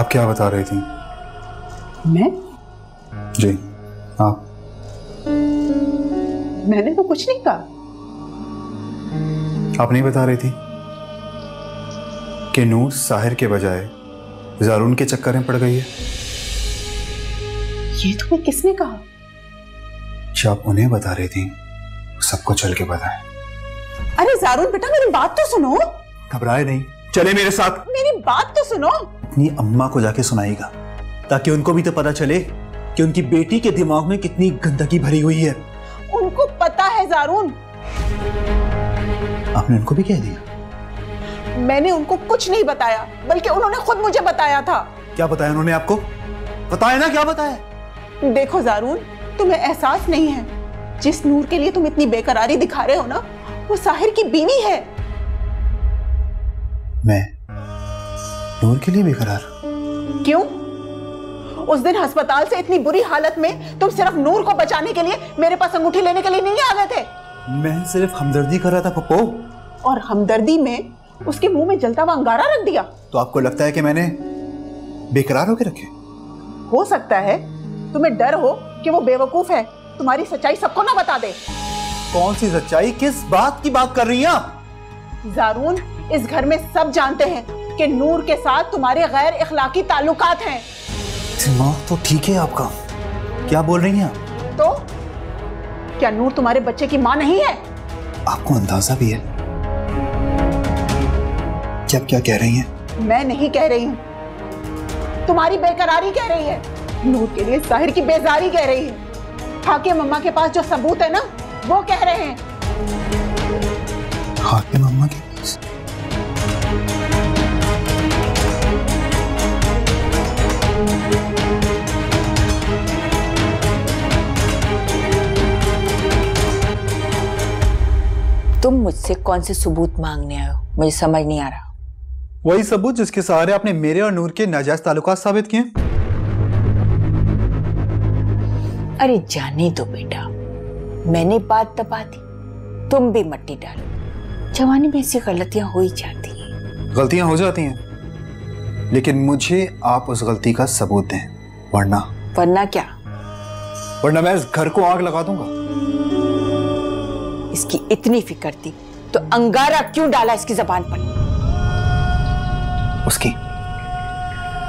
आप क्या बता रही थी? मैं? जी हाँ। मैंने तो कुछ नहीं कहा। आप नहीं बता रही थी कि नूर साहिर के बजाय ज़ारून के चक्कर में पड़ गई है? ये तुम्हें किसने कहा? जो आप उन्हें बता रही थी सबको चल के बताएं। अरे ज़ारून बेटा, मेरी बात तो सुनो। घबराए नहीं, चले मेरे साथ। मेरी बात तो सुनो। अपनी अम्मा को जाके सुनाएगा ताकि उनको भी तो पता चले कि उनकी बेटी के दिमाग में कितनी गंदगी भरी हुई है। उनको पता है ज़ारून। आपने उनको भी कह दिया? मैंने उनको कुछ नहीं बताया, बल्कि उन्होंने खुद मुझे बताया था। क्या बताया उन्होंने आपको? बताया ना, क्या बताया? देखो ज़ारून, तुम्हें एहसास नहीं है, जिस नूर के लिए तुम इतनी बेकरारी दिखा रहे हो ना, वो साहिर की बीवी है। मैं नूर के लिए बेकरार? क्यों? उस दिन अस्पताल से इतनी बुरी हालत में तुम सिर्फ नूर को बचाने के लिए मेरे पास अंगूठी लेने के लिए नहीं आ गए थे? मैं सिर्फ हमदर्दी कर रहा था पप्पो। और हमदर्दी में उसके मुंह में जलता हुआ अंगारा रख दिया। तो आपको लगता है कि मैंने बेकरार होके रखे? हो सकता है तुम्हें डर हो कि वो बेवकूफ है, तुम्हारी सच्चाई सबको ना बता दे। कौन सी सच्चाई? किस बात की बात कर रही हैं आप? ज़ारून, इस घर में सब जानते हैं कि नूर के साथ तुम्हारे गैर इखलाकी ताल्लुकात हैं। दिमाग तो ठीक है आपका, क्या बोल रही हैं आप? तो क्या नूर तुम्हारे बच्चे की माँ नहीं है? आपको अंदाजा भी है कि आप क्या कह रही हैं? मैं नहीं कह रही हूँ, तुम्हारी बेकरारी कह रही है। नूर के लिए साहिर की बेजारी कह रही है। हाकिम अम्मा के पास जो सबूत है ना, वो कह रहे हैं। हाकिम अम्मा के पास? तुम मुझसे कौन से सबूत मांगने आए हो? मुझे समझ नहीं आ रहा। वही सबूत जिसके सहारे आपने मेरे और नूर के नाजायज ताल्लुकात साबित किए। अरे जाने दो बेटा, मैंने बात दबा दी, तुम भी मट्टी डालो। जवानी में ऐसी गलतियां हो ही जाती हैं। गलतियां हो जाती हैं, लेकिन मुझे आप उस गलती का सबूत दें, वरना क्या? वरना मैं इस घर को आग लगा दूंगा। इसकी इतनी फिक्र थी तो अंगारा क्यों डाला इसकी जबान पर? उसकी?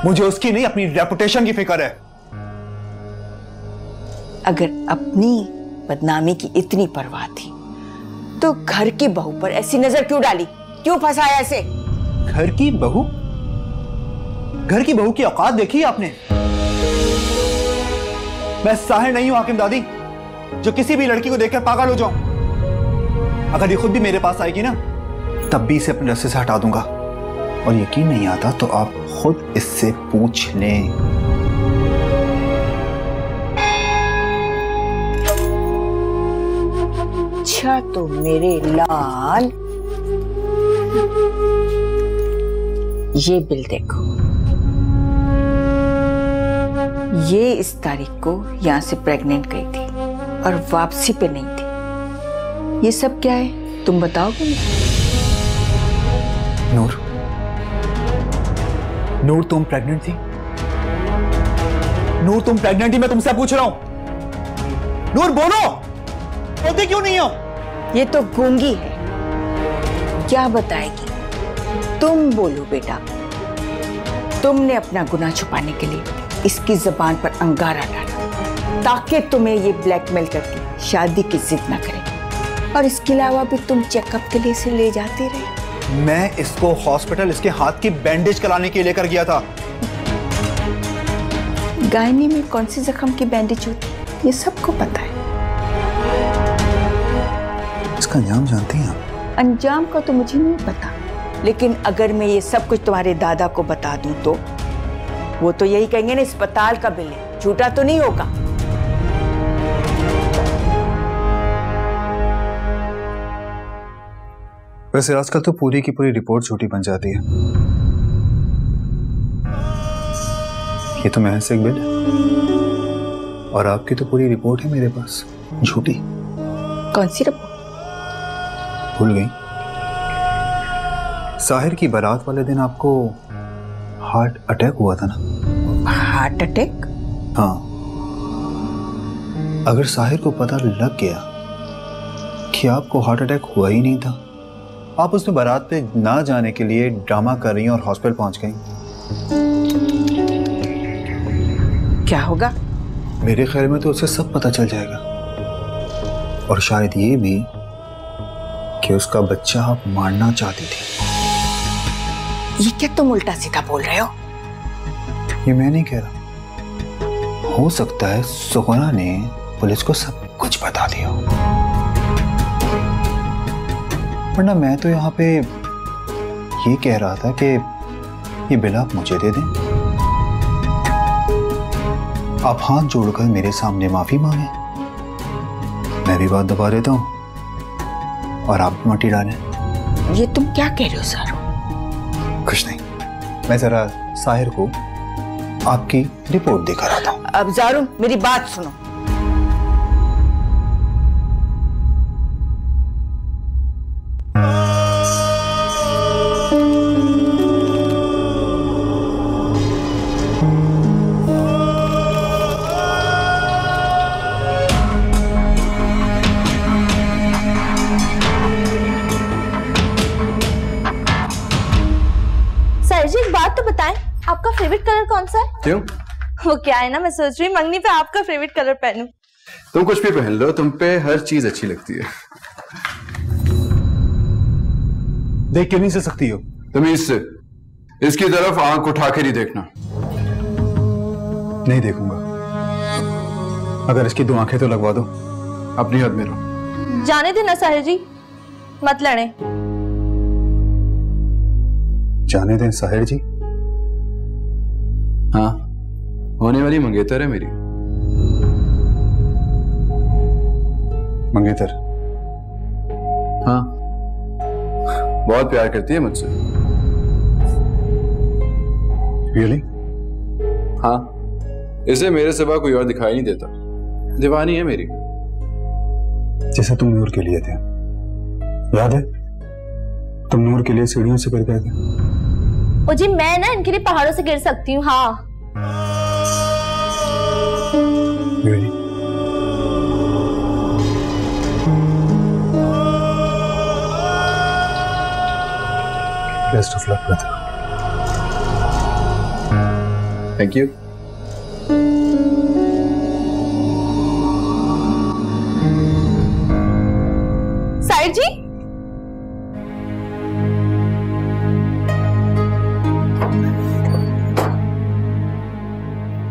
मुझे उसकी नहीं, अपनी रेपुटेशन की फिक्र है। अगर अपनी बदनामी की इतनी परवाह थी तो घर की बहू पर ऐसी नजर क्यों डाली? क्यों फंसाया ऐसे? घर की बहू? घर की बहू की औकात देखी आपने? मैं साहिर नहीं हूं हाकिम दादी, जो किसी भी लड़की को देखकर पागल हो जाऊं। अगर ये खुद भी मेरे पास आएगी ना, तब भी इसे अपने रास्ते से हटा दूंगा। और यकीन नहीं आता तो आप खुद इससे पूछ लें। अच्छा तो मेरे लाल, ये बिल देखो। ये इस तारीख को यहां से प्रेग्नेंट गई थी और वापसी पे नहीं थी। ये सब क्या है, तुम बताओगे मुझे? नूर तुम प्रेग्नेंट थी? नूर तुम प्रेग्नेंट थी? मैं तुमसे पूछ रहा हूं। नूर बोलो, बोलती क्यों नहीं हो? ये तो गूंगी है, क्या बताएगी? तुम बोलो बेटा। तुमने अपना गुनाह छुपाने के लिए इसकी जुबान पर अंगारा डाला ताकि तुम्हें ये ब्लैकमेल करके शादी की जिद ना करे। और इसके अलावा भी तुम चेकअप के लिए इसे ले जाते रहे। मैं इसको हॉस्पिटल इसके हाथ की बैंडेज कराने के लिए लेकर गया था। गायनी में कौन सी जख्म की बैंडेज होती है, ये सबको पता है। इसका अंजाम जानती हैं आप? अंजाम का तो मुझे नहीं पता, लेकिन अगर मैं ये सब कुछ तुम्हारे दादा को बता दूं तो वो तो यही कहेंगे ना, अस्पताल का बिल है, झूठा तो नहीं होगा। वैसे आजकल तो पूरी की पूरी रिपोर्ट झूठी बन जाती है। ये तो महज एक बिल है और आपकी तो पूरी रिपोर्ट है मेरे पास, झूठी। कौन सी रिपोर्ट? भूल गई? साहिर की बारात वाले दिन आपको हार्ट अटैक हुआ था ना? Heart attack? हाँ। अगर साहिर को पता लग गया कि आपको हार्ट अटैक हुआ ही नहीं था, आप उसमें बारात पे ना जाने के लिए ड्रामा कर रही हैं और हॉस्पिटल पहुंच गई, क्या होगा? मेरे ख्याल में तो उसे सब पता चल जाएगा, और शायद ये भी कि उसका बच्चा आप मारना चाहती थी। ये क्या तुम उल्टा सीधा बोल रहे हो? ये मैं नहीं कह रहा, हो सकता है सुगना ने पुलिस को सब कुछ बता दिया, वरना मैं तो यहाँ पे ये कह रहा था कि ये बिल आप मुझे दे दें, आप हाथ जोड़कर मेरे सामने माफी मांगे, मैं भी बात दबा देता हूं और आप मटी डालें। ये तुम क्या कह रहे हो सारू? कुछ नहीं, मैं जरा साहिर को आपकी रिपोर्ट देकर आता हूं। अब जारून मेरी बात सुनो। सर जी एक बात तो बताएं, आपका फेवरेट कलर कौन सा है? क्यों? वो क्या है ना, मैं सोच रही हूँ मंगनी पे आपका फेवरेट कलर पहनूं। तुम कुछ भी पहन लो, तुम पे हर चीज अच्छी लगती है। देख क्यों नहीं सह सकती हो? तुम इससे इसकी तरफ आंख उठा कर ही देखना। नहीं देखूंगा, अगर इसकी 2 आंखें तो लगवा दो। अपनी हद में रहो। जाने देना साहिर जी, मत लड़े। जाने दें साहिर जी? हाँ, होने वाली मंगेतर है मेरी। मंगेतर? हाँ, बहुत प्यार करती है मुझसे। रियली? हाँ, इसे मेरे सिवा कोई और दिखाई नहीं देता, दीवानी है मेरी। जैसे तुम नूर के लिए थे, याद है? तुम नूर के लिए सीढ़ियों से गिर गए थे। ओ जी, मैं ना इनके लिए पहाड़ों से गिर सकती हूँ। हाँ। Really? Best of luck, brother. Thank you. Sahir ji,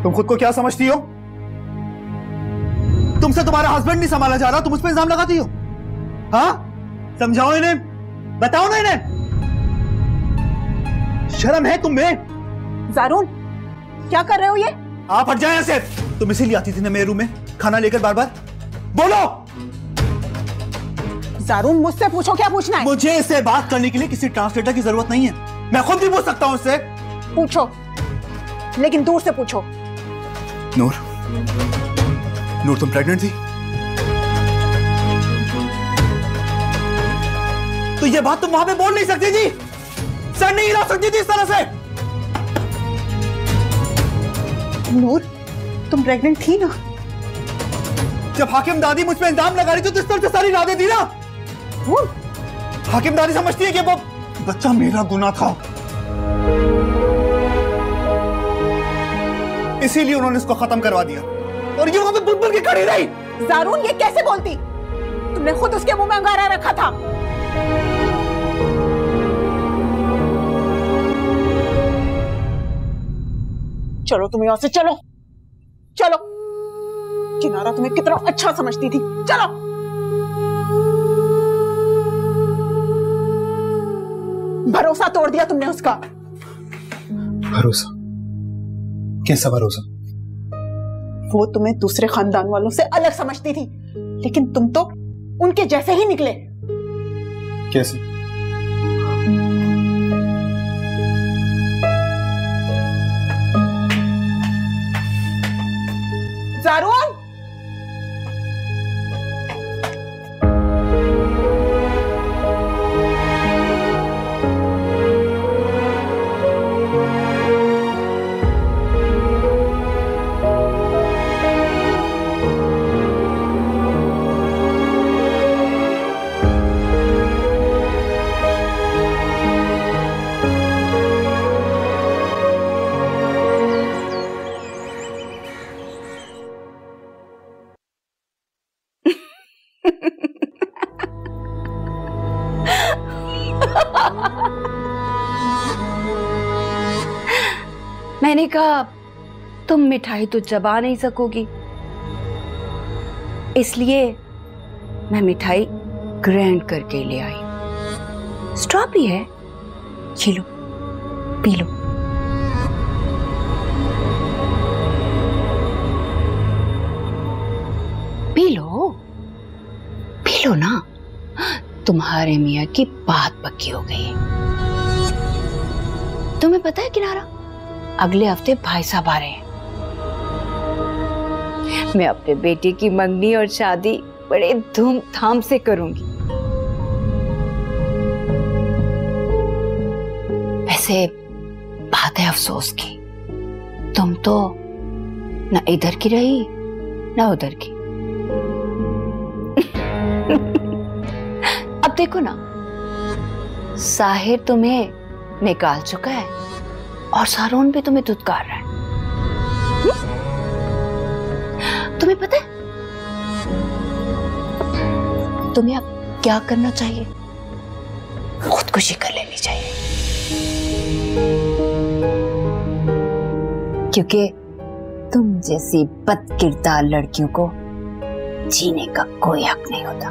तुम खुद को क्या समझती हो? तुमसे तुम्हारा हस्बैंड नहीं संभाला जा रहा, तुम उस पर इल्जाम लगाती हो? हाँ, समझाओ इन्हें, बताओ ना इन्हें, शर्म है तुम में? जारून, क्या कर रहे हो ये? आप हट जाए यहाँ से। तुम इसीलिए आती थी ना मेरे रूम में खाना लेकर बार बार? बोलो। जारून, मुझसे पूछो क्या पूछना है। मुझे इससे बात करने के लिए किसी ट्रांसलेटर की जरूरत नहीं है, मैं खुद भी पूछ सकता हूँ इससे। पूछो, लेकिन दूर से पूछो। नूर, नूर तुम प्रेग्नेंट थी? तो ये बात तुम वहां पे बोल नहीं सकती थी, सर नहीं हिला सकती थी इस तरह से। नूर, तुम प्रेग्नेंट थी ना? जब हाकिम दादी मुझ पे इल्जाम लगा रही थी तो इस तरह से सारी ला देती ना। हाकिम दादी समझती है कि वो बच्चा मेरा गुनाह था, इसीलिए उन्होंने इसको खत्म करवा दिया, और ये वहां पे बुलबुल की खड़ी रही। जारून, ये कैसे बोलती? तुमने खुद उसके मुंह में अंगारा रखा था। चलो तुम यहां से चलो, चलो। किनारा तुम्हें कितना अच्छा समझती थी, चलो। भरोसा तोड़ दिया तुमने उसका। भरोसा? कैसा भरोसा? वो तुम्हें दूसरे खानदान वालों से अलग समझती थी, लेकिन तुम तो उनके जैसे ही निकले। कैसे? जारून, मैंने कहा तुम मिठाई तो चबा नहीं सकोगी, इसलिए मैं मिठाई ग्राइंड करके ले आई। स्ट्रॉबेरी है, ये लो, P low. P low, P low ना। तुम्हारे मियाँ की बात पक्की हो गई है। तुम्हें पता है किनारा, अगले हफ्ते भाई साहब आ रहे हैं। मैं अपने बेटे की मंगनी और शादी बड़े धूमधाम से करूंगी। वैसे बात है अफसोस की, तुम तो ना इधर की रही ना उधर की। अब देखो ना, साहिर तुम्हें निकाल चुका है और सारोन भी तुम्हें धुतकार रहा है। तुम्हें पता है तुम्हें अब क्या करना चाहिए? खुदकुशी कर लेनी चाहिए, क्योंकि तुम जैसी बदकिरदार लड़कियों को जीने का कोई हक नहीं होता।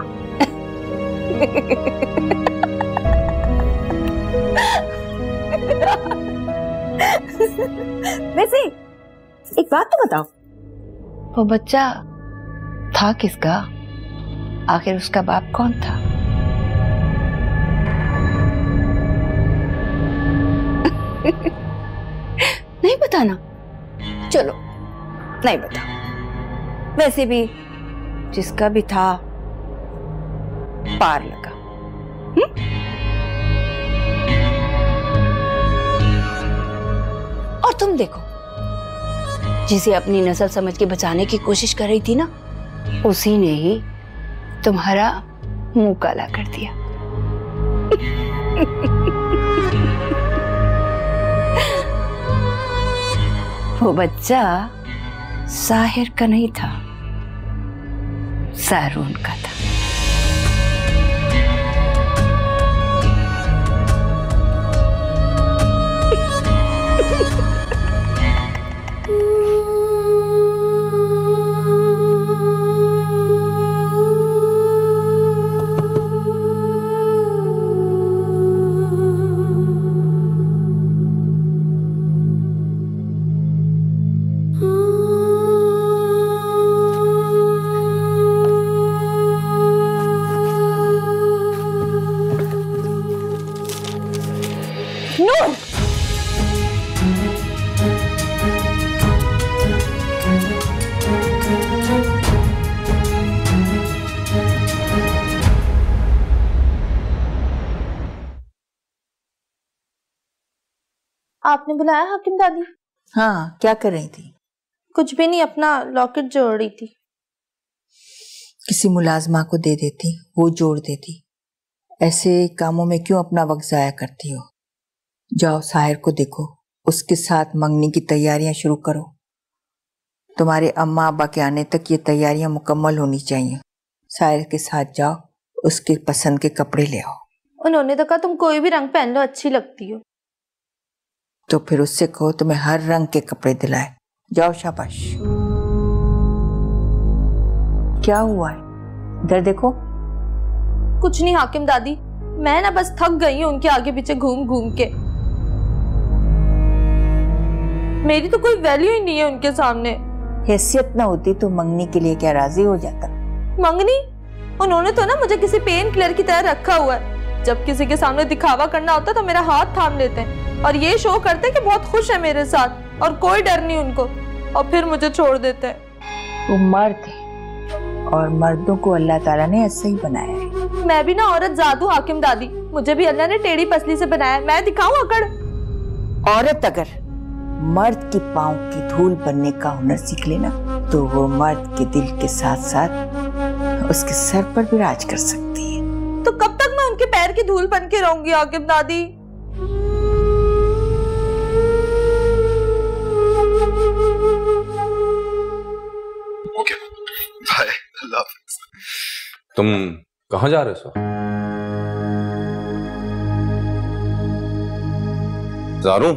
वैसे एक बात तो बताओ, वो बच्चा था किसका? आखिर उसका बाप कौन था? नहीं बताना? चलो नहीं बता। वैसे भी जिसका भी था पार लगा। और तुम देखो, जिसे अपनी नस्ल समझ के बचाने की कोशिश कर रही थी ना, उसी ने ही तुम्हारा मुंह काला कर दिया। वो बच्चा साहिर का नहीं था, सारून का था। आपने बुलाया हाकिम दादी? हाँ, क्या कर रही थी? कुछ भी नहीं, अपना लॉकेट जोड़ रही थी। किसी मुलाजमा को दे देती, वो जोड़ देती। ऐसे कामों में क्यों अपना वक्त जाया करती हो? जाओ साहिर को देखो, उसके साथ मंगनी की तैयारियां शुरू करो। तुम्हारे अम्मा अब्बा के आने तक ये तैयारियां मुकम्मल होनी चाहिए। साहिर के साथ जाओ, उसके पसंद के कपड़े ले आओ। उन्होंने तो कहा तुम कोई भी रंग पहन लो, अच्छी लगती हो। तो फिर उससे कहो तुम्हें हर रंग के कपड़े दिलाए। जाओ, शाबाश। क्या हुआ है? इधर देखो। कुछ नहीं हाकिम दादी, मैं ना बस थक गई हूँ उनके आगे पीछे घूम घूम के। मेरी तो कोई वैल्यू ही नहीं है उनके सामने। हैसियत ना होती तो मंगनी के लिए क्या राजी हो जाता? मंगनी? उन्होंने तो ना मुझे किसी पेन किलर की तरह रखा हुआ है। जब किसी के सामने दिखावा करना होता तो मेरा हाथ थाम लेते हैं और ये शो करते हैं कि बहुत खुश है मेरे साथ और कोई डर नहीं उनको, और फिर मुझे छोड़ देते हैं। वो मर्द है और मर्दों को अल्लाह ताला ने ऐसे ही बनाया है। मैं भी ना औरत जादू हाकिम दादी, मुझे भी अल्लाह ने टेढ़ी पसली से बनाया। मैं दिखाऊं अकड़? औरत अगर मर्द की पांव की धूल बनने का हुनर सीख लेना तो वो मर्द के दिल के साथ साथ उसके सर पर भी राज कर सकती है। तो कब तक मैं उनके पैर की धूल बन के रहूंगी हाकिम दादी? ओके, बाय, अल्लाह हाफिज़। तुम कहाँ जा रहे हो? ज़ारू,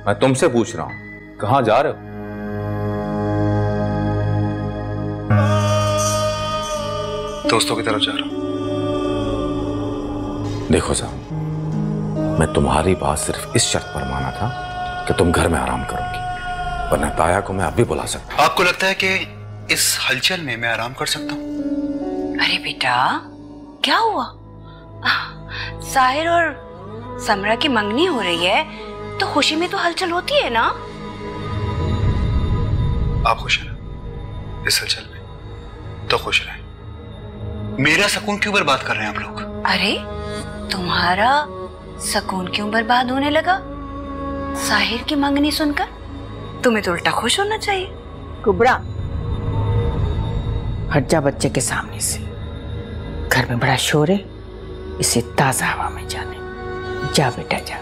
मैं तुमसे पूछ रहा हूं, कहां जा रहे हो? दोस्तों की तरफ जा रहा हूं। देखो ज़ारू, मैं तुम्हारी बात सिर्फ इस शर्त पर माना था कि तुम घर में आराम करोगी, वरना ताया को मैं अब भी बुला सकता हूं। आपको लगता है कि इस हलचल में मैं आराम कर सकता हूँ? अरे बेटा, क्या हुआ? साहिर और समरा की मंगनी हो रही है तो खुशी में तो हलचल होती है ना। आप खुश हैं ना इस हलचल में? तो खुश रहें। मेरा सुकून क्यों बर्बाद कर रहे हैं आप लोग? अरे तुम्हारा सुकून क्यों बर्बाद होने लगा साहिर की मंगनी सुनकर? तुम्हें तो उल्टा खुश होना चाहिए। कुबरा, हट जा बच्चे के सामने से। घर में बड़ा शोर है, इसे ताजा हवा में जाने। जा बेटा जा।